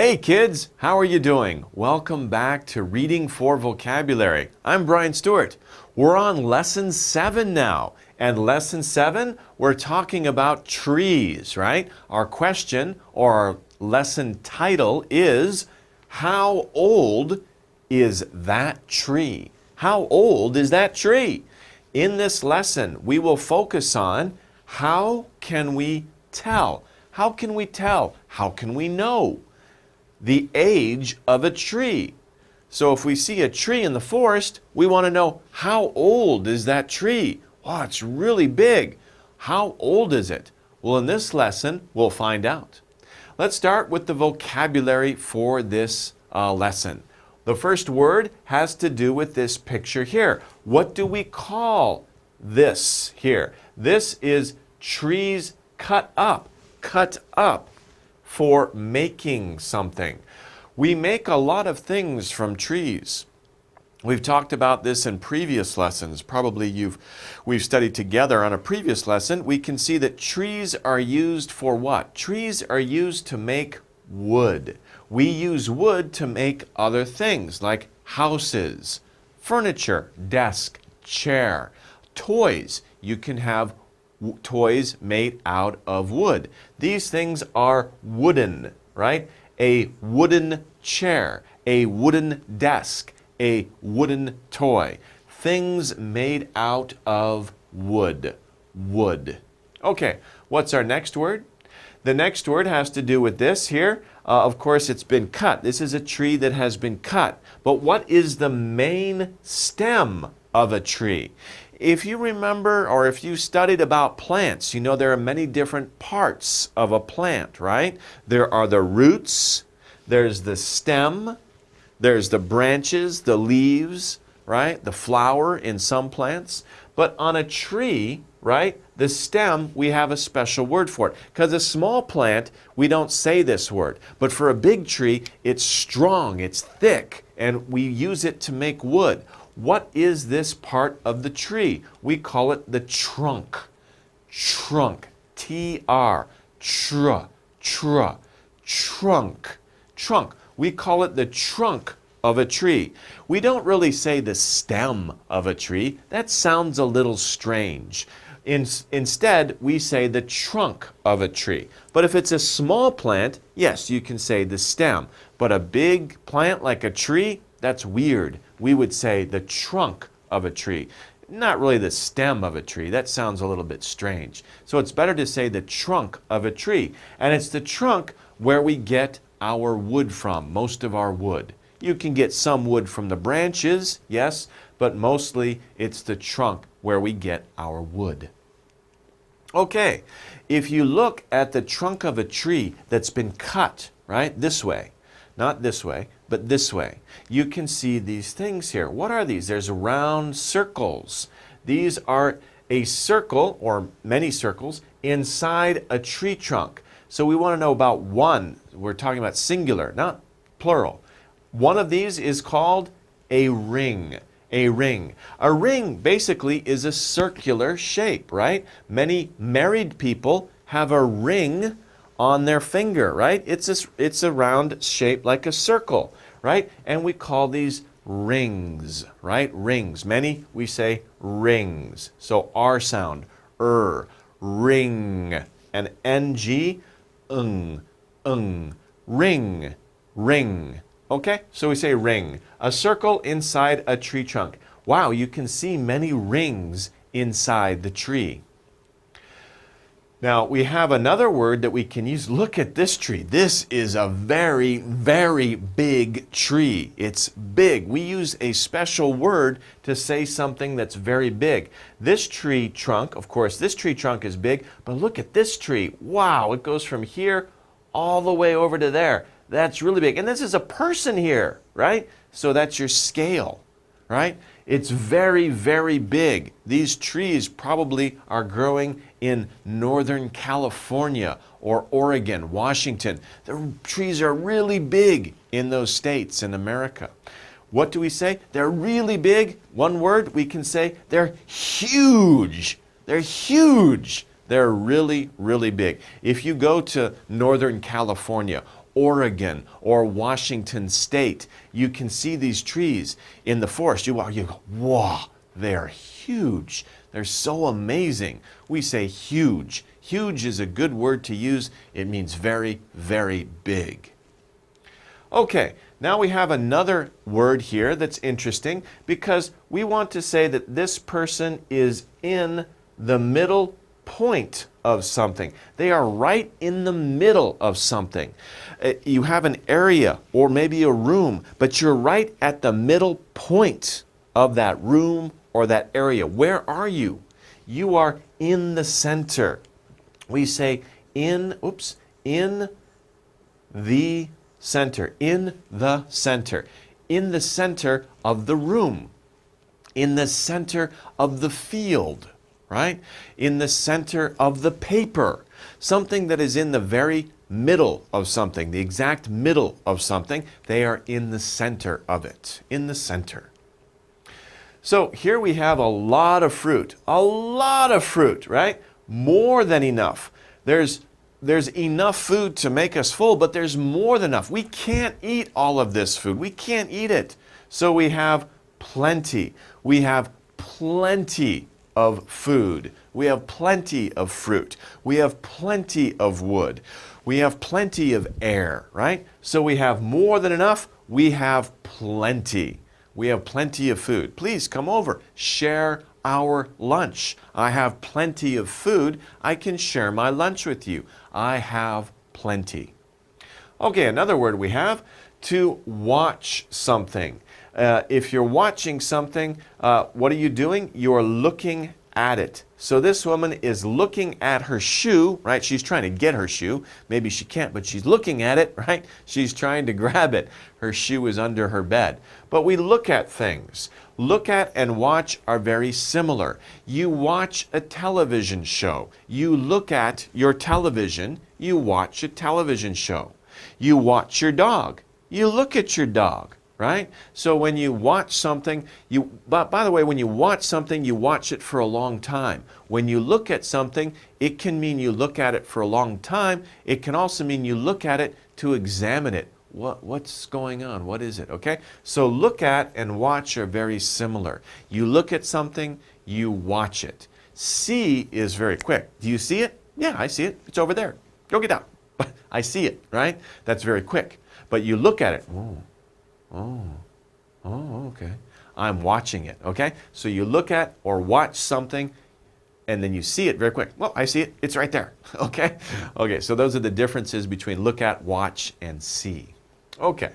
Hey kids, how are you doing? Welcome back to Reading for Vocabulary. I'm Brian Stewart. We're on Lesson 7 now. And Lesson 7, we're talking about trees, right? Our question or our lesson title is, how old is that tree? How old is that tree? In this lesson, we will focus on how can we tell? How can we tell? How can we know the age of a tree? So if we see a tree in the forest, we want to know, how old is that tree? Oh, it's really big. How old is it? Well, in this lesson, we'll find out. Let's start with the vocabulary for this lesson. The first word has to do with this picture here. What do we call this here? This is trees cut up for making something. We make a lot of things from trees. We've talked about this in previous lessons. Probably we've studied together on a previous lesson. We can see that trees are used for what? Trees are used to make wood. We use wood to make other things like houses, furniture, desk, chair, toys. You can have toys made out of wood. These things are wooden, right? A wooden chair, a wooden desk, a wooden toy. Things made out of wood. Wood. Okay, what's our next word? The next word has to do with this here. Of course, it's been cut. This is a tree that has been cut. But what is the main stem of a tree? If you remember, or if you studied about plants, you know there are many different parts of a plant, right? There are the roots, there's the stem, there's the branches, the leaves, right? The flower in some plants. But on a tree, right, the stem, we have a special word for it. Because a small plant, we don't say this word. But for a big tree, it's strong, it's thick, and we use it to make wood. What is this part of the tree? We call it the trunk. Trunk. T-R. Trunk. Trunk. We call it the trunk of a tree. We don't really say the stem of a tree. That sounds a little strange. Instead, we say the trunk of a tree. But if it's a small plant, yes, you can say the stem. But a big plant like a tree, that's weird. We would say the trunk of a tree. Not really the stem of a tree. That sounds a little bit strange. So it's better to say the trunk of a tree. And it's the trunk where we get our wood from, most of our wood. You can get some wood from the branches, yes, but mostly it's the trunk where we get our wood. Okay, if you look at the trunk of a tree that's been cut, right, this way, not this way, but this way, you can see these things here. What are these? There's round circles. These are a circle, or many circles, inside a tree trunk. So we want to know about one. We're talking about singular, not plural. One of these is called a ring. A ring. A ring basically is a circular shape, right? Many married people have a ring on their finger, right? It's a round shape like a circle, right? And we call these rings, right? Rings. Many we say rings. So R sound, ring, and ng, ring, ring. Okay, so we say ring. A circle inside a tree trunk. Wow, you can see many rings inside the tree. Now, we have another word that we can use. Look at this tree. This is a very, very big tree. It's big. We use a special word to say something that's very big. This tree trunk, of course, this tree trunk is big, but look at this tree. Wow, it goes from here all the way over to there. That's really big. And this is a person here, right? So that's your scale, right? It's very, very big. These trees probably are growing in Northern California or Oregon, Washington. The trees are really big in those states in America. What do we say? They're really big. One word, we can say they're huge. They're huge. They're really, really big. If you go to Northern California Oregon or Washington State. You can see these trees in the forest. You go, wow, they're huge. They're so amazing. We say huge. Huge is a good word to use. It means very, very big. Okay, now we have another word here that's interesting because we want to say that this person is in the middle point of something. They are right in the middle of something. You have an area or maybe a room, but you're right at the middle point of that room or that area. Where are you? You are in the center. We say in the center, in the center, in the center of the room, in the center of the field, right? In the center of the paper, something that is in the very middle of something, the exact middle of something, they are in the center of it, in the center. So here we have a lot of fruit, right? More than enough. There's enough food to make us full, but there's more than enough. We can't eat all of this food. We can't eat it. So we have plenty. We have plenty of food. We have plenty of fruit. We have plenty of wood. We have plenty of air, right? So we have more than enough. We have plenty. We have plenty of food. Please come over. Share our lunch. I have plenty of food. I can share my lunch with you. I have plenty. Okay, another word we have, to watch something. If you're watching something, what are you doing? You're looking at it. So this woman is looking at her shoe, right? She's trying to get her shoe. Maybe she can't, but she's looking at it, right? She's trying to grab it. Her shoe is under her bed. But we look at things. Look at and watch are very similar. You watch a television show. You look at your television. You watch a television show. You watch your dog. You look at your dog. Right? So when you watch something, by the way, when you watch something, you watch it for a long time. When you look at something, it can mean you look at it for a long time. It can also mean you look at it to examine it. What's going on? What is it? Okay? So look at and watch are very similar. You look at something, you watch it. See is very quick. Do you see it? Yeah, I see it. It's over there. Go get out. I see it, right? That's very quick. But you look at it. Oh, okay. I'm watching it, okay? So you look at or watch something and then you see it very quick. Well, I see it. It's right there, okay? Okay, so those are the differences between look at, watch, and see. Okay.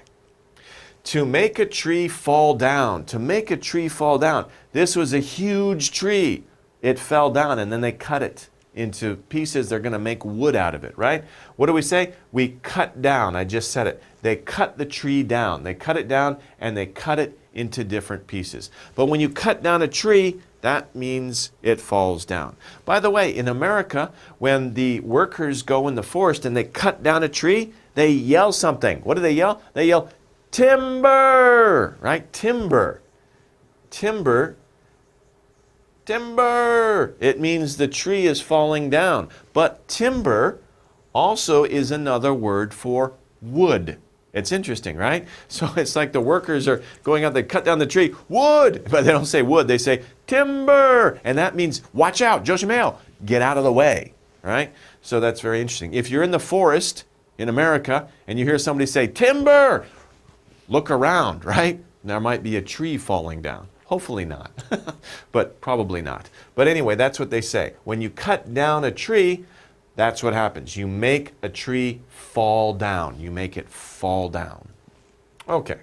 To make a tree fall down. To make a tree fall down. This was a huge tree. It fell down and then they cut it into pieces. They're going to make wood out of it, right? What do we say? We cut down. I just said it. They cut the tree down. They cut it down and they cut it into different pieces. But when you cut down a tree, that means it falls down. By the way, in America, when the workers go in the forest and they cut down a tree, they yell something. What do they yell? They yell, timber, right? Timber. Timber. Timber. It means the tree is falling down. But timber also is another word for wood. It's interesting, right? So it's like the workers are going out, they cut down the tree, wood, but they don't say wood, they say timber. And that means watch out, Joshimeo, get out of the way, right? So that's very interesting. If you're in the forest in America and you hear somebody say timber, look around, right? There might be a tree falling down. Hopefully not, but probably not. But anyway, that's what they say. When you cut down a tree, that's what happens. You make a tree fall down. You make it fall down. Okay.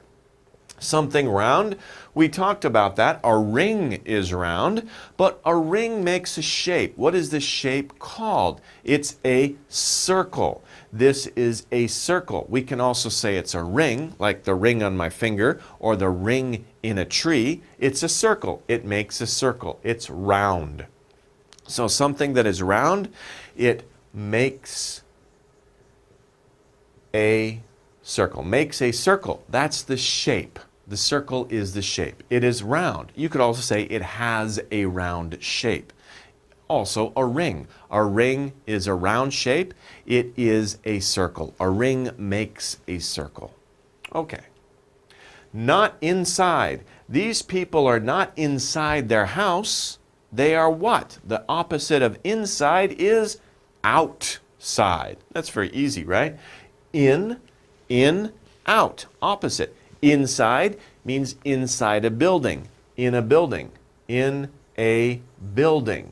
Something round. We talked about that. A ring is round, but a ring makes a shape. What is this shape called? It's a circle. This is a circle. We can also say it's a ring, like the ring on my finger, or the ring in a tree. It's a circle. It makes a circle. It's round. So something that is round, it makes a circle. Makes a circle. That's the shape. The circle is the shape. It is round. You could also say it has a round shape. also a ring. A ring is a round shape. It is a circle. A ring makes a circle. Okay. Not inside. These people are not inside their house. They are what? The opposite of inside is outside. That's very easy, right? In, out. Opposite. Inside means inside a building. In a building. In a building.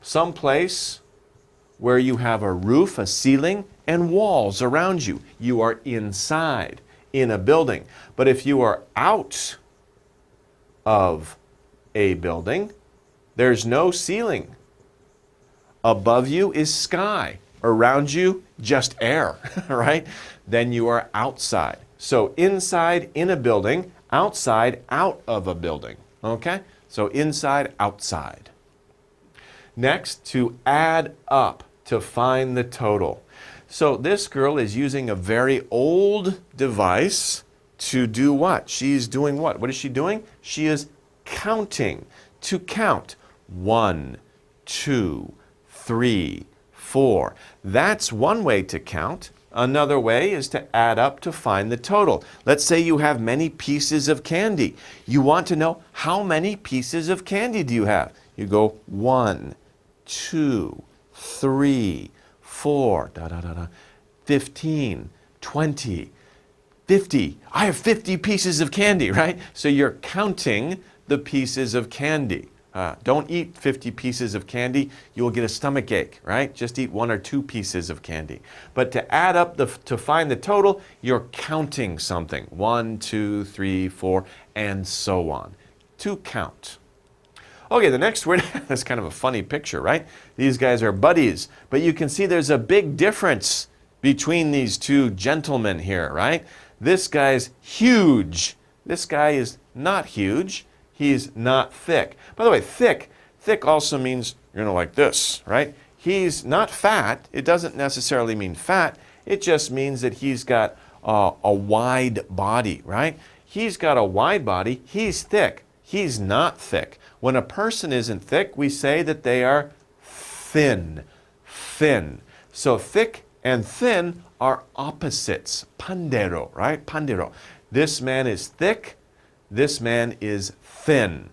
Someplace where you have a roof, a ceiling, and walls around you. You are inside, in a building. But if you are out of a building, there's no ceiling. Above you is sky. Around you, just air, right? Then you are outside. So inside, in a building. Outside, out of a building. Okay? So inside, outside. Next, to add up, to find the total. So this girl is using a very old device to do what? She's doing what? What is she doing? She is counting. To count. 1, 2, 3, 4. That's one way to count. Another way is to add up to find the total. Let's say you have many pieces of candy. You want to know how many pieces of candy do you have? You go 1, 2, 3, 4, 15, 20, 50. I have 50 pieces of candy, right? So you're counting the pieces of candy. Don't eat 50 pieces of candy. You will get a stomach ache, right? Just eat 1 or 2 pieces of candy. But to add up, to find the total, you're counting something. 1, 2, 3, 4, and so on. To count. Okay, the next word, that's kind of a funny picture, right? These guys are buddies. But you can see there's a big difference between these two gentlemen here, right? This guy's huge. This guy is not huge. He's not thick. By the way, thick also means, like this, right? He's not fat. It doesn't necessarily mean fat. It just means that he's got a wide body, right? He's got a wide body. He's thick. He's not thick. When a person isn't thick, we say that they are thin. Thin. So thick and thin are opposites. Pandero, right? Pandero. This man is thick. This man is thin.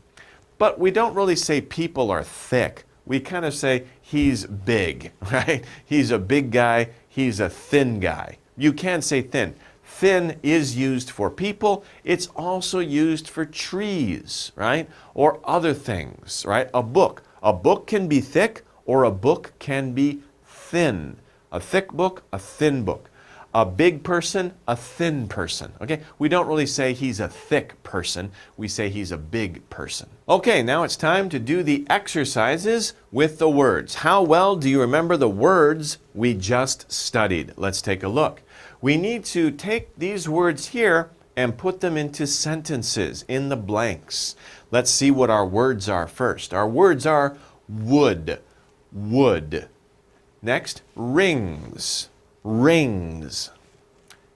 But we don't really say people are thick. We kind of say he's big, right? He's a big guy. He's a thin guy. You can say thin. Thin is used for people. It's also used for trees, right? Or other things, right? A book. A book can be thick or a book can be thin. A thick book, a thin book. A big person, a thin person, okay? We don't really say he's a thick person. We say he's a big person. Okay, now it's time to do the exercises with the words. How well do you remember the words we just studied? Let's take a look. We need to take these words here and put them into sentences in the blanks. Let's see what our words are first. Our words are wood, wood. Next, rings. Rings.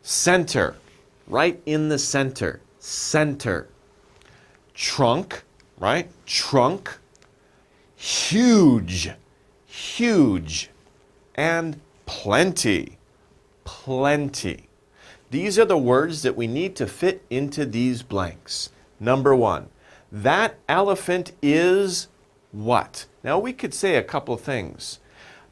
Center, right in the center, center. Trunk, right? Trunk. Huge, huge. And plenty, plenty. These are the words that we need to fit into these blanks. Number 1, that elephant is what? Now we could say a couple things.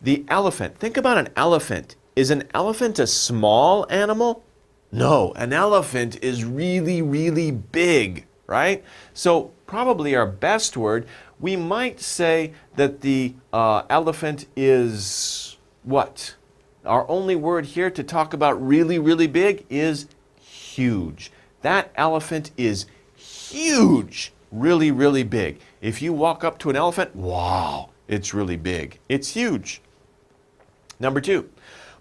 The elephant, think about an elephant. Is an elephant a small animal? No, an elephant is really, really big, right? So probably our best word, we might say that the elephant is what? Our only word here to talk about really, really big is huge. That elephant is huge, really, really big. If you walk up to an elephant, wow, it's really big. It's huge. Number 2.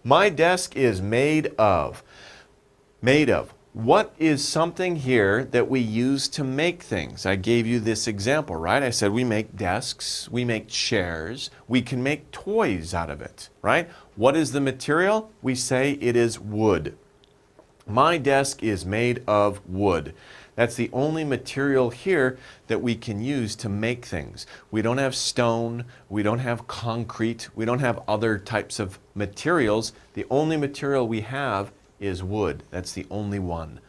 My desk is made of. Made of. What is something here that we use to make things? I gave you this example, right? I said we make desks, we make chairs, we can make toys out of it, right? What is the material? We say it is wood. My desk is made of wood. That's the only material here that we can use to make things. We don't have stone, we don't have concrete, we don't have other types of materials. The only material we have is wood. That's the only one.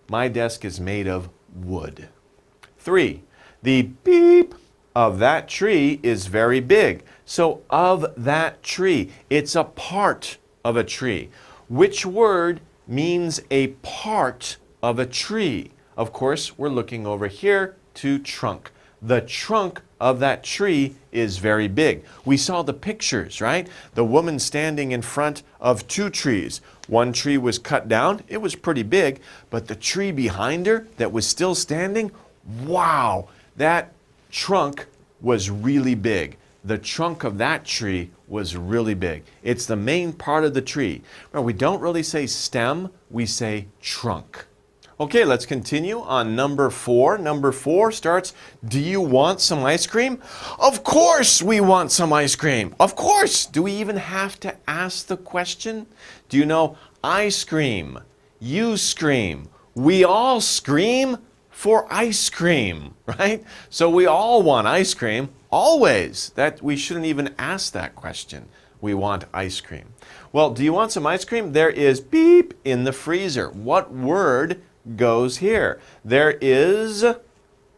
My desk is made of wood. 3, the beep of that tree is very big. So of that tree, it's a part of a tree. Which word means a part of a tree? Of course, we're looking over here to trunk. The trunk of that tree is very big. We saw the pictures, right? The woman standing in front of 2 trees. One tree was cut down. It was pretty big. But the tree behind her that was still standing, wow, that trunk was really big. The trunk of that tree was really big. It's the main part of the tree. Now, we don't really say stem, we say trunk. Okay, let's continue on number 4. Number 4 starts, do you want some ice cream? Of course we want some ice cream. Of course. Do we even have to ask the question? Do you know, I scream, you scream, we all scream for ice cream, right? So we all want ice cream, always. That we shouldn't even ask that question. We want ice cream. Well, do you want some ice cream? There is beep in the freezer. What word goes here? There is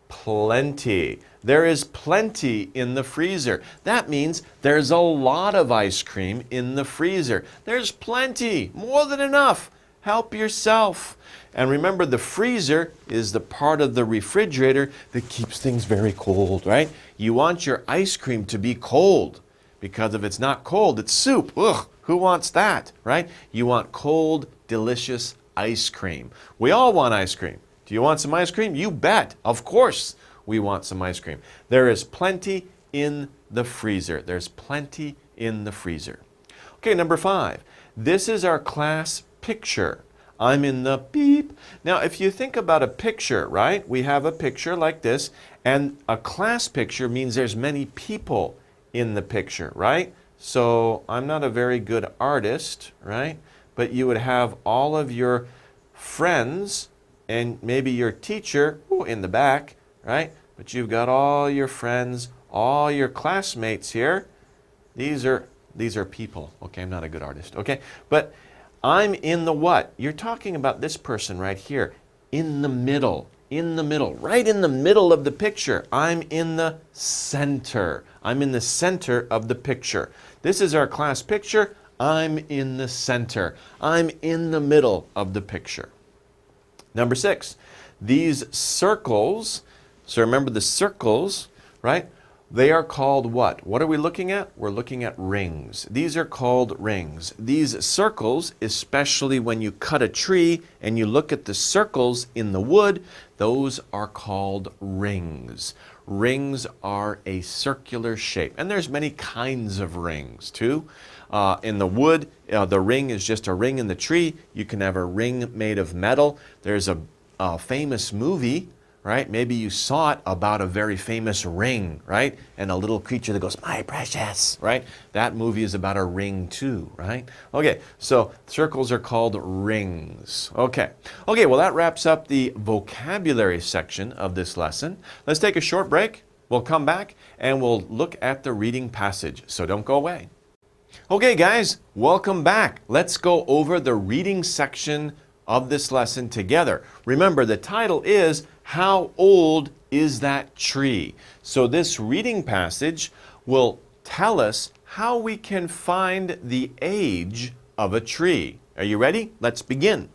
plenty. There is plenty in the freezer. That means there's a lot of ice cream in the freezer. There's plenty, more than enough. Help yourself. And remember, the freezer is the part of the refrigerator that keeps things very cold, right? You want your ice cream to be cold, because if it's not cold, it's soup. Ugh, who wants that, right? You want cold, delicious ice cream. We all want ice cream. Do you want some ice cream? You bet. Of course we want some ice cream. There is plenty in the freezer. There's plenty in the freezer. Okay, number 5. This is our class picture. I'm in the beep. Now, if you think about a picture, right? We have a picture like this, and a class picture means there's many people in the picture, right? So I'm not a very good artist, right? But you would have all of your friends and maybe your teacher in the back, right? But you've got all your friends, all your classmates here. These are people. Okay, I'm not a good artist. Okay, but I'm in the what? You're talking about this person right here, in the middle, right in the middle of the picture. I'm in the center. I'm in the center of the picture. This is our class picture. I'm in the center. I'm in the middle of the picture. Number 6, these circles, so remember the circles, right? They are called what? What are we looking at? We're looking at rings. These are called rings. These circles, especially when you cut a tree and you look at the circles in the wood, those are called rings. Rings are a circular shape. And there's many kinds of rings too. In the wood, the ring is just a ring in the tree. You can have a ring made of metal. There's a famous movie, right? Maybe you saw it, about a very famous ring, right? And a little creature that goes, my precious, right? That movie is about a ring too, right? Okay, so circles are called rings. Okay, well that wraps up the vocabulary section of this lesson. Let's take a short break. We'll come back and we'll look at the reading passage, so don't go away. Okay guys, welcome back. Let's go over the reading section of this lesson together. Remember, the title is, How Old is That Tree? So this reading passage will tell us how we can find the age of a tree. Are you ready? Let's begin.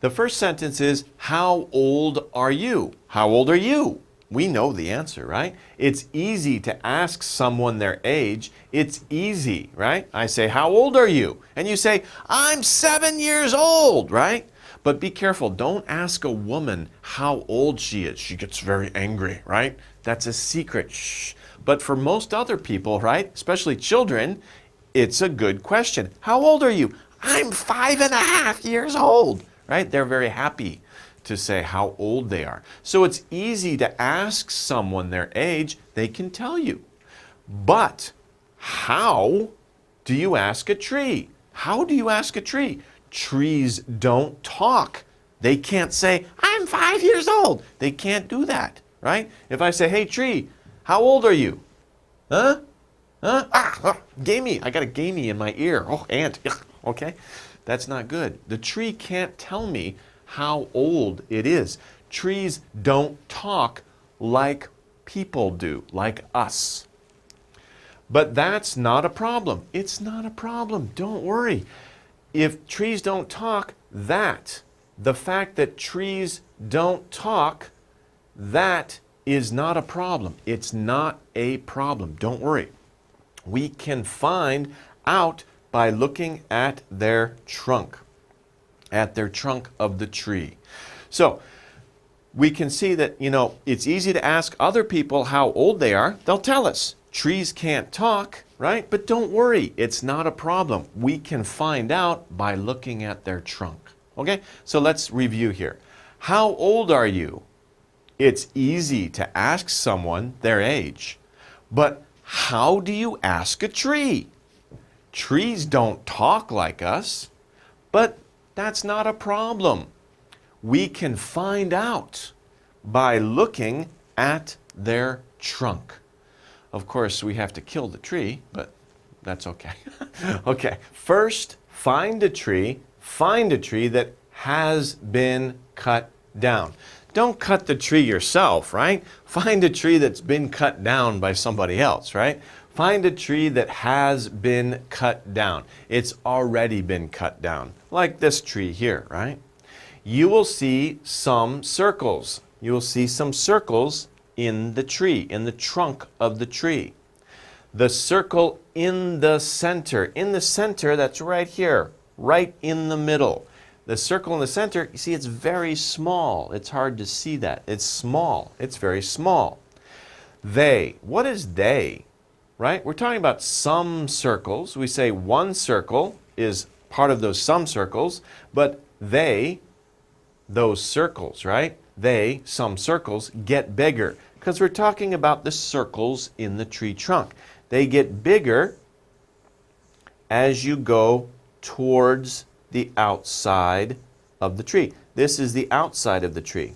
The first sentence is, how old are you? How old are you? We know the answer, right? It's easy to ask someone their age. It's easy, right? I say, how old are you? And you say, I'm 7 years old, right? But be careful. Don't ask a woman how old she is. She gets very angry, right? That's a secret. Shh. But for most other people, right, especially children, it's a good question. How old are you? I'm 5.5 years old, right? They're very happy to say how old they are. So it's easy to ask someone their age. They can tell you. But how do you ask a tree? How do you ask a tree? Trees don't talk. They can't say, I'm 5 years old. They can't do that, right? If I say, hey, tree, how old are you? Huh? Huh? Gamey. I got a gamey in my ear. Oh, ant. Okay? That's not good. The tree can't tell me how old it is. Trees don't talk like people do, like us. But that's not a problem. It's not a problem. Don't worry. If trees don't talk, the fact that trees don't talk, that is not a problem. It's not a problem. Don't worry. We can find out by looking at their trunk of the tree. So we can see that, it's easy to ask other people how old they are. They'll tell us. Trees can't talk, right? But don't worry, it's not a problem. We can find out by looking at their trunk. Okay, so let's review here. How old are you? It's easy to ask someone their age. But how do you ask a tree? Trees don't talk like us, but that's not a problem. We can find out by looking at their trunk. Of course, we have to kill the tree, but that's okay. Okay, first, find a tree that has been cut down. Don't cut the tree yourself, right? Find a tree that's been cut down by somebody else, right? Find a tree that has been cut down. It's already been cut down, like this tree here, right? You will see some circles. You will see some circles in the tree, in the trunk of the tree. The circle in the center, that's right here, right in the middle. The circle in the center, you see it's very small. It's hard to see that. It's small. It's very small. They, what is they? Right? We're talking about some circles. We say one circle is part of those some circles, but they, those circles, right? They, some circles, get bigger because we're talking about the circles in the tree trunk. They get bigger as you go towards the outside of the tree. This is the outside of the tree.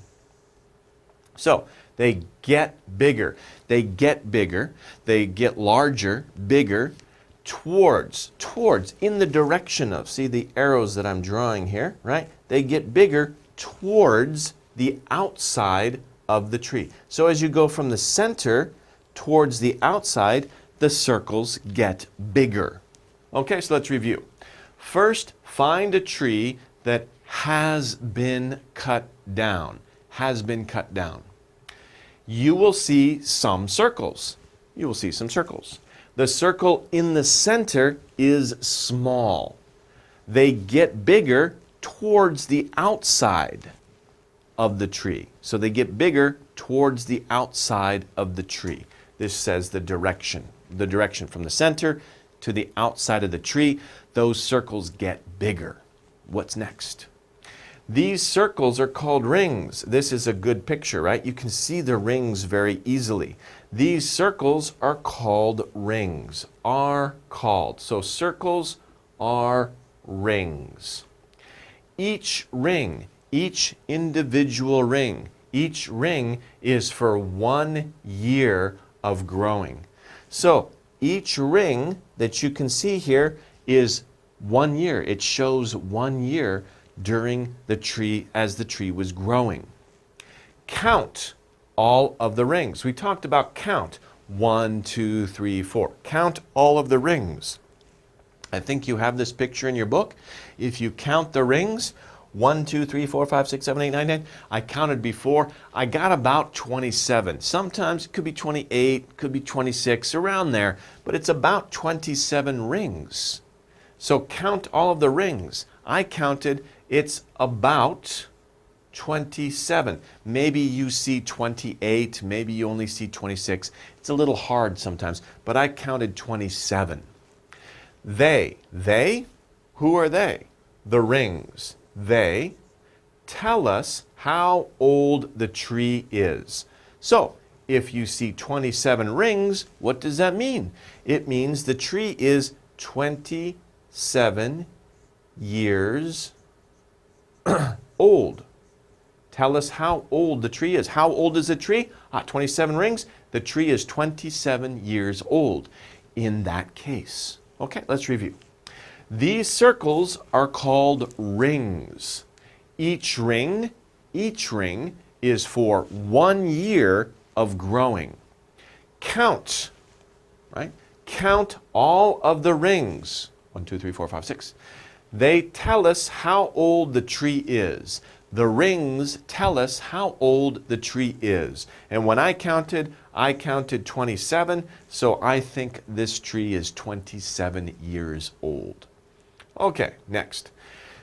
So they get bigger. They get bigger. They get larger, bigger, towards, in the direction of. See the arrows that I'm drawing here, right? They get bigger towards the outside of the tree. So as you go from the center towards the outside, the circles get bigger. Okay, so let's review. First, find a tree that has been cut down. Has been cut down. You will see some circles. You will see some circles. The circle in the center is small. They get bigger towards the outside of the tree. So they get bigger towards the outside of the tree. This says the direction from the center to the outside of the tree. Those circles get bigger. What's next? These circles are called rings. This is a good picture, right? You can see the rings very easily. These circles are called rings. Are called. So circles are rings. Each ring, each individual ring, each ring is for 1 year of growing. So each ring that you can see here is 1 year. It shows 1 year during the tree, as the tree was growing. Count all of the rings. We talked about count. 1, 2, 3, 4. Count all of the rings. I think you have this picture in your book. If you count the rings, 1, 2, 3, 4, 5, 6, 7, 8, 9, 10. I counted before. I got about 27. Sometimes it could be 28, could be 26, around there, but it's about 27 rings. So count all of the rings. I counted, it's about 27. Maybe you see 28, maybe you only see 26. It's a little hard sometimes, but I counted 27. They, who are they? The rings. They tell us how old the tree is. So, if you see 27 rings, what does that mean? It means the tree is 27 years old. tell us how old the tree is. How old is the tree? 27 rings. The tree is 27 years old in that case. Okay, let's review. These circles are called rings. Each ring is for 1 year of growing. Count, right? Count all of the rings. 1, 2, 3, 4, 5, 6. They tell us how old the tree is. The rings tell us how old the tree is. And when I counted 27, so I think this tree is 27 years old. Okay, next.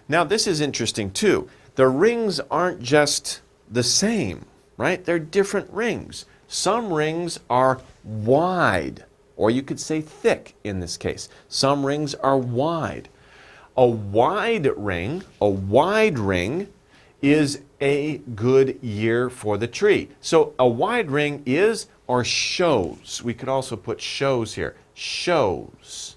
Now this is interesting too. The rings aren't just the same, right? They're different rings. Some rings are wide, or you could say thick in this case. Some rings are wide. A wide ring is a good year for the tree. So a wide ring is or shows. We could also put shows here. Shows.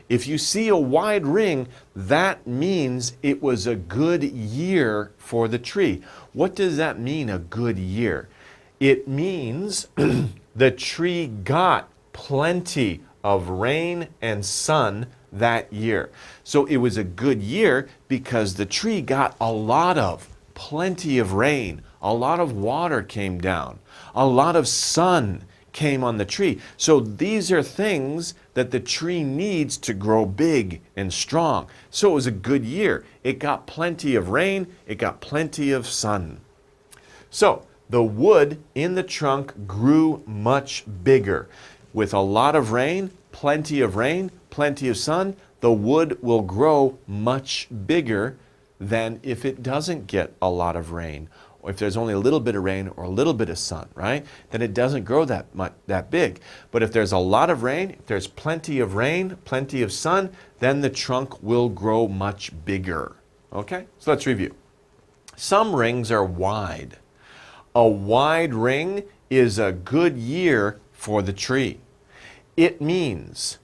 If you see a wide ring, that means it was a good year for the tree. What does that mean, a good year? It means the tree got plenty of rain and sun that year. So it was a good year because the tree got plenty of rain, a lot of water came down, a lot of sun came on the tree. So these are things that the tree needs to grow big and strong. So it was a good year. It got plenty of rain, it got plenty of sun. So the wood in the trunk grew much bigger. With a lot of rain, plenty of sun, the wood will grow much bigger than if it doesn't get a lot of rain, or if there's only a little bit of rain or a little bit of sun, right? Then it doesn't grow that big. But if there's a lot of rain, if there's plenty of rain, plenty of sun, then the trunk will grow much bigger. Okay, so let's review. Some rings are wide. A wide ring is a good year for the tree. It means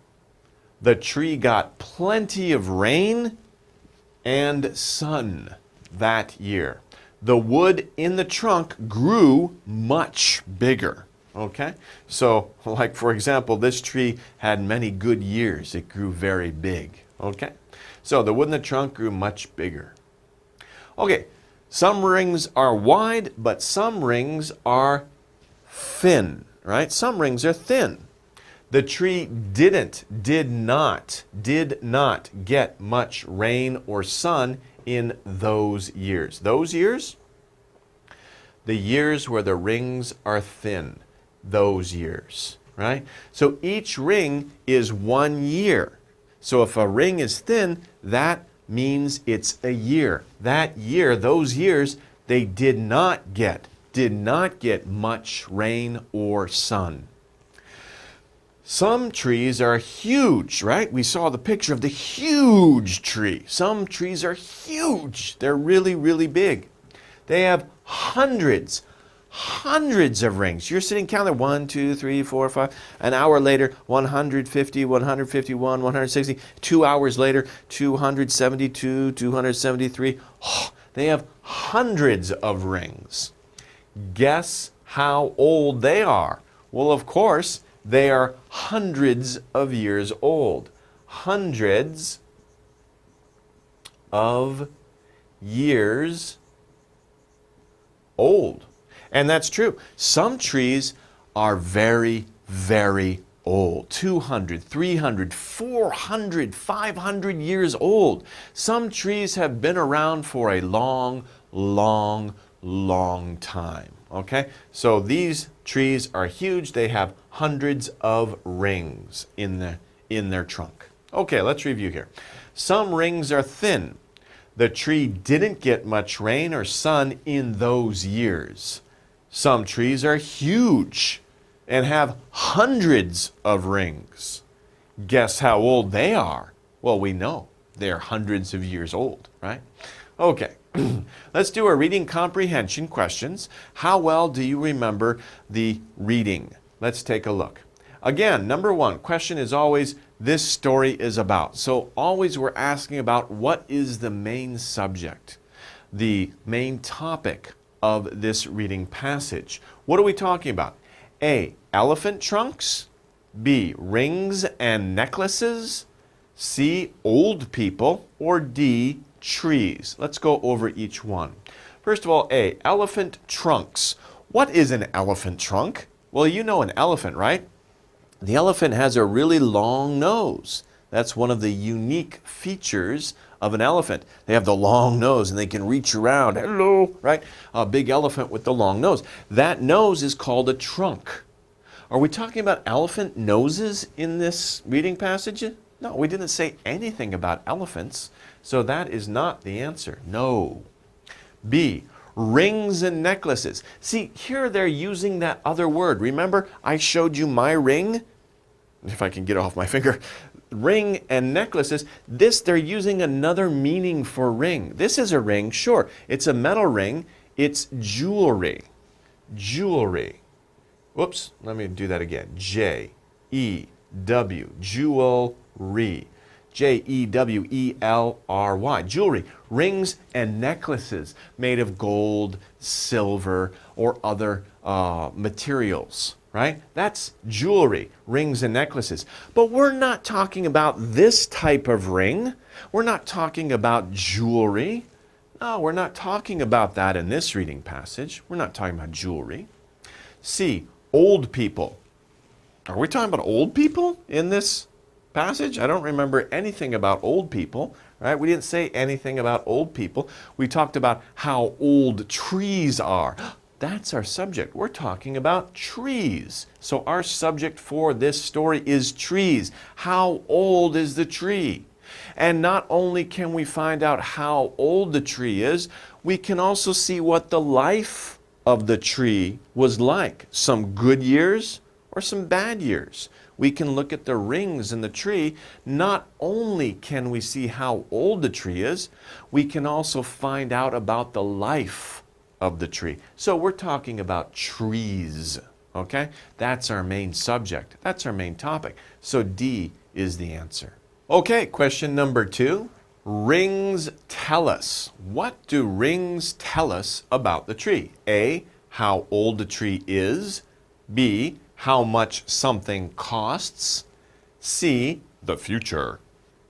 the tree got plenty of rain and sun that year. The wood in the trunk grew much bigger. Okay? So, like for example, this tree had many good years. It grew very big. Okay? So the wood in the trunk grew much bigger. Okay, some rings are wide, but some rings are thin, right? Some rings are thin. The tree did not get much rain or sun in those years. Those years? The years where the rings are thin. Those years, right? So each ring is 1 year. So if a ring is thin, that means it's a year. That year, those years, they did not get much rain or sun. Some trees are huge, right? We saw the picture of the huge tree. Some trees are huge. They're really, really big. They have hundreds of rings. You're sitting counting 1, 2, 3, 4, 5. An hour later, 150, 151, 160. 2 hours later, 272, 273. Oh, they have hundreds of rings. Guess how old they are? Well, of course, they are hundreds of years old. Hundreds of years old. And that's true. Some trees are very, very old. 200, 300, 400, 500 years old. Some trees have been around for a long, long, long time. Okay? So these trees are huge. They have hundreds of rings in their trunk. Okay, let's review here. Some rings are thin. The tree didn't get much rain or sun in those years. Some trees are huge and have hundreds of rings. Guess how old they are? Well, we know they're hundreds of years old, right? Okay, let's do our reading comprehension questions. How well do you remember the reading? Let's take a look. Again, number one, question is always, this story is about. So always we're asking about what is the main subject, the main topic of this reading passage. What are we talking about? A, elephant trunks. B, rings and necklaces. C, old people. Or D, trees. Let's go over each one. First of all, A, elephant trunks. What is an elephant trunk? Well, you know an elephant, right? The elephant has a really long nose. That's one of the unique features of an elephant. They have the long nose and they can reach around. Hello, right? A big elephant with the long nose. That nose is called a trunk. Are we talking about elephant noses in this reading passage? No, we didn't say anything about elephants, so that is not the answer. No. B, rings and necklaces. See, here they're using that other word. Remember, I showed you my ring? If I can get it off my finger. Ring and necklaces. This, they're using another meaning for ring. This is a ring, sure. It's a metal ring. It's jewelry. Jewelry. Whoops, let me do that again. J-E-W, jewelry. J-E-W-E-L-R-Y, jewelry, rings and necklaces made of gold, silver, or other materials, right? That's jewelry, rings and necklaces. But we're not talking about this type of ring. We're not talking about jewelry. No, we're not talking about that in this reading passage. We're not talking about jewelry. C, old people. Are we talking about old people in this passage? I don't remember anything about old people, right? We didn't say anything about old people. We talked about how old trees are. That's our subject. We're talking about trees. So our subject for this story is trees. How old is the tree? And not only can we find out how old the tree is, we can also see what the life of the tree was like. Some good years or some bad years. We can look at the rings in the tree. Not only can we see how old the tree is, we can also find out about the life of the tree. So we're talking about trees, okay? That's our main subject. That's our main topic. So D is the answer. Okay, question number 2. Rings tell us. What do rings tell us about the tree? A, how old the tree is. B, how much something costs. C, the future.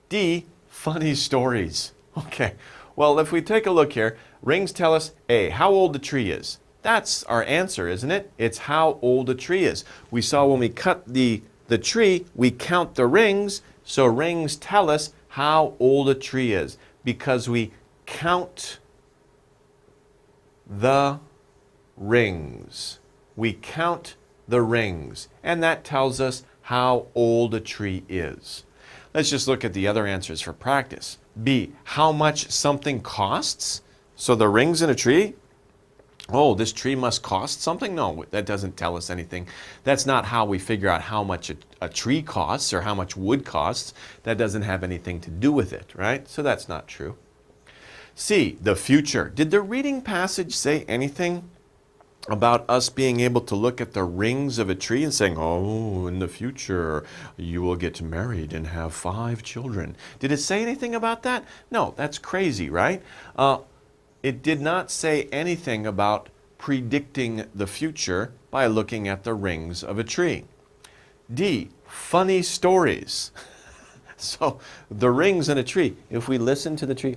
D, funny stories. Okay, well, if we take a look here, rings tell us, A, how old the tree is. That's our answer, isn't it? It's how old the tree is. We saw when we cut the tree, we count the rings, so rings tell us how old a tree is because we count the rings. We count the rings, and that tells us how old a tree is. Let's just look at the other answers for practice. B, how much something costs. So the rings in a tree, oh, this tree must cost something? No, that doesn't tell us anything. That's not how we figure out how much a tree costs or how much wood costs. That doesn't have anything to do with it, right? So that's not true. C, the future. Did the reading passage say anything about us being able to look at the rings of a tree and saying, oh, in the future, you will get married and have 5 children? Did it say anything about that? No, that's crazy, right? It did not say anything about predicting the future by looking at the rings of a tree. D, funny stories. So the rings in a tree, if we listen to the tree,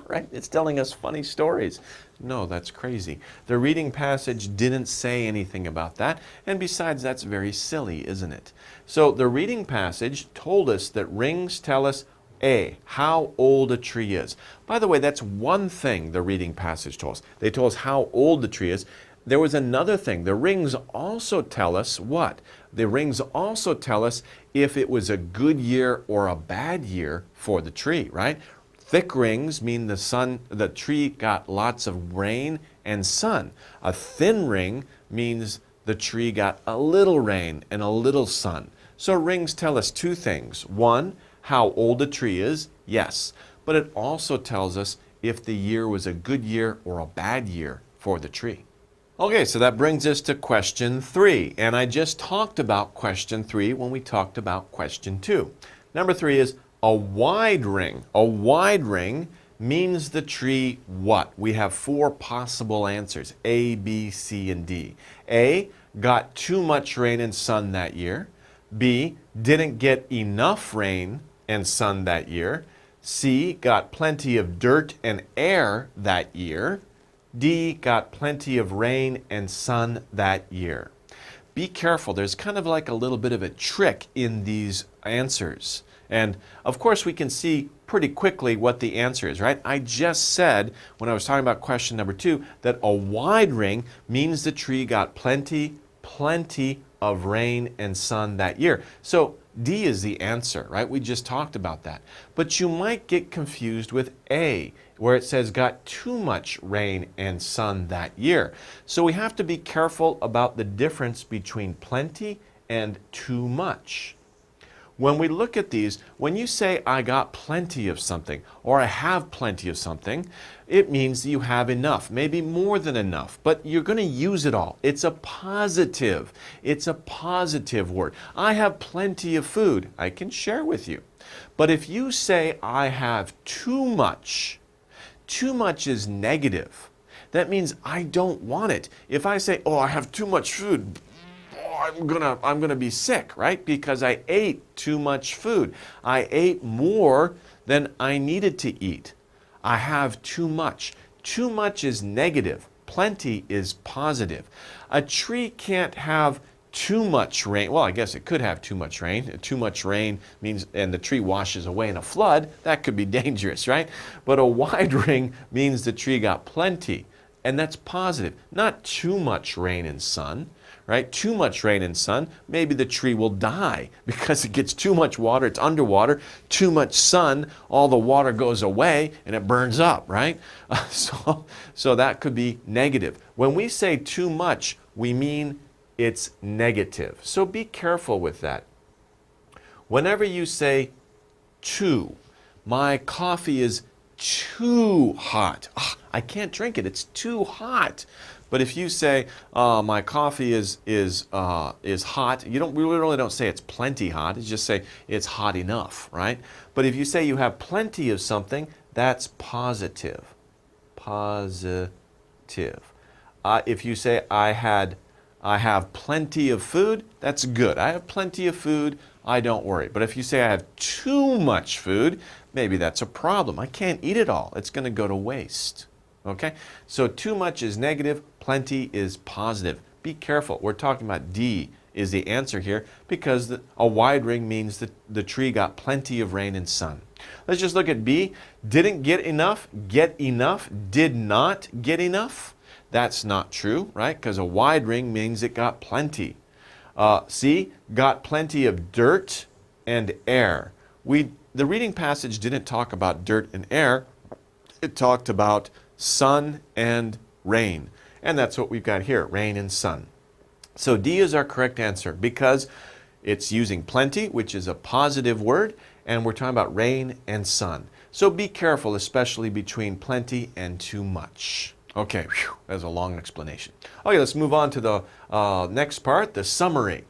right, it's telling us funny stories. No, that's crazy. The reading passage didn't say anything about that, and besides, that's very silly, isn't it? So the reading passage told us that rings tell us, A, how old a tree is. By the way, that's one thing the reading passage told us. They told us how old the tree is. There was another thing. The rings also tell us what? The rings also tell us if it was a good year or a bad year for the tree, right? Thick rings mean the tree got lots of rain and sun. A thin ring means the tree got a little rain and a little sun. So rings tell us 2 things. 1, how old the tree is, yes, but it also tells us if the year was a good year or a bad year for the tree. Okay, so that brings us to question 3, and I just talked about question 3 when we talked about question 2. Number 3 is a wide ring. A wide ring means the tree what? We have four possible answers, A, B, C, and D. A, got too much rain and sun that year. B, didn't get enough rain and sun that year. C, got plenty of dirt and air that year. D, got plenty of rain and sun that year. Be careful, there's kind of like a little bit of a trick in these answers. And of course we can see pretty quickly what the answer is, right? I just said, when I was talking about question number 2, that a wide ring means the tree got plenty of rain and sun that year. So D is the answer, right? We just talked about that. But you might get confused with A, where it says got too much rain and sun that year. So we have to be careful about the difference between plenty and too much. When we look at these, when you say I got plenty of something or I have plenty of something, it means that you have enough, maybe more than enough, but you're going to use it all. It's a positive. It's a positive word. I have plenty of food. I can share with you. But if you say I have too much is negative. That means I don't want it. If I say, oh, I have too much food, I'm gonna be sick, right? Because I ate too much food. I ate more than I needed to eat. I have too much. Too much is negative. Plenty is positive. A tree can't have too much rain. Well, I guess it could have too much rain. Too much rain means, and the tree washes away in a flood, that could be dangerous, right? But a wide ring means the tree got plenty, and that's positive. Not too much rain and sun. Right? Too much rain and sun, maybe the tree will die because it gets too much water, it's underwater. Too much sun, all the water goes away and it burns up, right? So that could be negative. When we say too much, we mean it's negative. So be careful with that. Whenever you say too, my coffee is too hot. Oh, I can't drink it, it's too hot. But if you say my coffee is hot, we really don't say it's plenty hot. You just say it's hot enough, right? But if you say you have plenty of something, that's positive. Positive. If you say I have plenty of food, that's good. I have plenty of food. I don't worry. But if you say I have too much food, maybe that's a problem. I can't eat it all. It's going to go to waste. Okay? So too much is negative, plenty is positive. Be careful. We're talking about D is the answer here because a wide ring means that the tree got plenty of rain and sun. Let's just look at B. Didn't get enough, did not get enough. That's not true, right? Because a wide ring means it got plenty. C, got plenty of dirt and air. The reading passage didn't talk about dirt and air. It talked about sun and rain. And that's what we've got here, rain and sun. So D is our correct answer because it's using plenty, which is a positive word, and we're talking about rain and sun. So be careful, especially between plenty and too much. Okay, that's a long explanation. Okay, let's move on to the next part, the summary.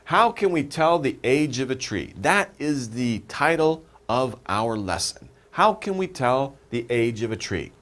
How can we tell the age of a tree? That is the title of our lesson. How can we tell the age of a tree?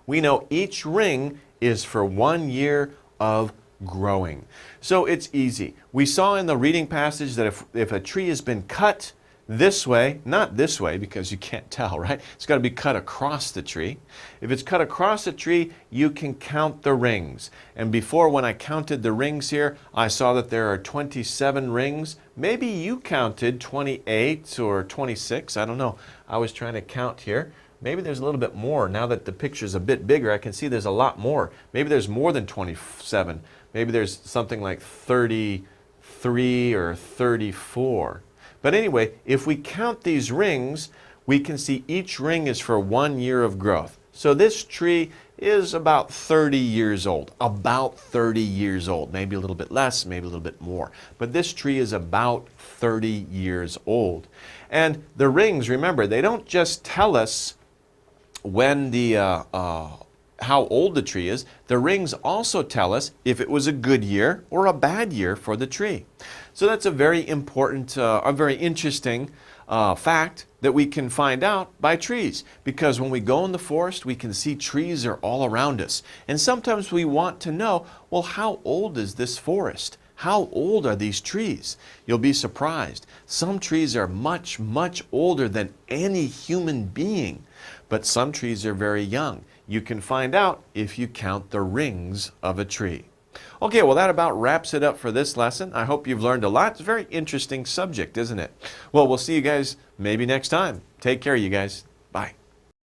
We know each ring is for 1 year of growing. So it's easy. We saw in the reading passage that if a tree has been cut this way, not this way because you can't tell, right? It's got to be cut across the tree. If it's cut across the tree, you can count the rings. And before, when I counted the rings here, I saw that there are 27 rings. Maybe you counted 28 or 26. I don't know. I was trying to count here. Maybe there's a little bit more. Now that the picture's a bit bigger, I can see there's a lot more. Maybe there's more than 27. Maybe there's something like 33 or 34. But anyway, if we count these rings, we can see each ring is for 1 year of growth. So this tree is about 30 years old. About 30 years old. Maybe a little bit less, maybe a little bit more. But this tree is about 30 years old. And the rings, remember, they don't just tell us when how old the tree is. The rings also tell us if it was a good year or a bad year for the tree. So that's a very important, a very interesting fact that we can find out by trees. Because when we go in the forest, we can see trees are all around us. And sometimes we want to know, well, how old is this forest? How old are these trees? You'll be surprised. Some trees are much, much older than any human being. But some trees are very young. You can find out if you count the rings of a tree. Okay, well, that about wraps it up for this lesson. I hope you've learned a lot. It's a very interesting subject, isn't it? Well, we'll see you guys maybe next time. Take care, you guys. Bye.